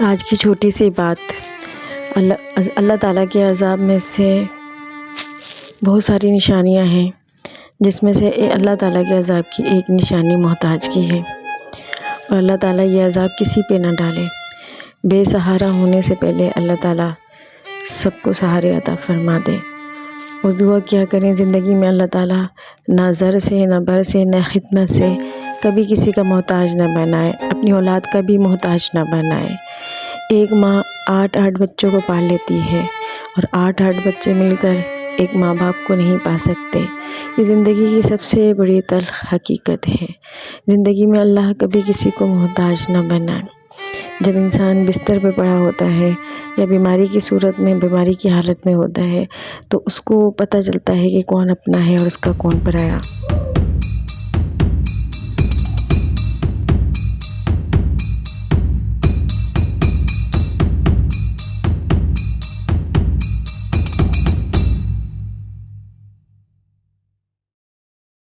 آج کی چھوٹی سی بات، اللہ تعالیٰ کے عذاب میں سے بہت ساری نشانیاں ہیں، جس میں سے اللہ تعالیٰ کے عذاب کی ایک نشانی محتاج کی ہے، اور اللہ تعالیٰ یہ عذاب کسی پہ نہ ڈالے۔ بے سہارا ہونے سے پہلے اللہ تعالیٰ سب کو سہارے عطا فرما دے، اور دعا کیا کریں زندگی میں اللہ تعالیٰ نہ زر سے، نہ بر سے، نہ خدمت سے کبھی کسی کا محتاج نہ بنائے، اپنی اولاد کا بھی محتاج نہ بنائے۔ ایک ماں 8 بچوں کو پال لیتی ہے، اور 8 بچے مل کر ایک ماں باپ کو نہیں پا سکتے۔ یہ زندگی کی سب سے بڑی تلخ حقیقت ہے۔ زندگی میں اللہ کبھی کسی کو محتاج نہ بنائے۔ جب انسان بستر پہ پڑا ہوتا ہے یا بیماری کی صورت میں، بیماری کی حالت میں ہوتا ہے، تو اس کو پتہ چلتا ہے کہ کون اپنا ہے اور اس کا کون پرایا۔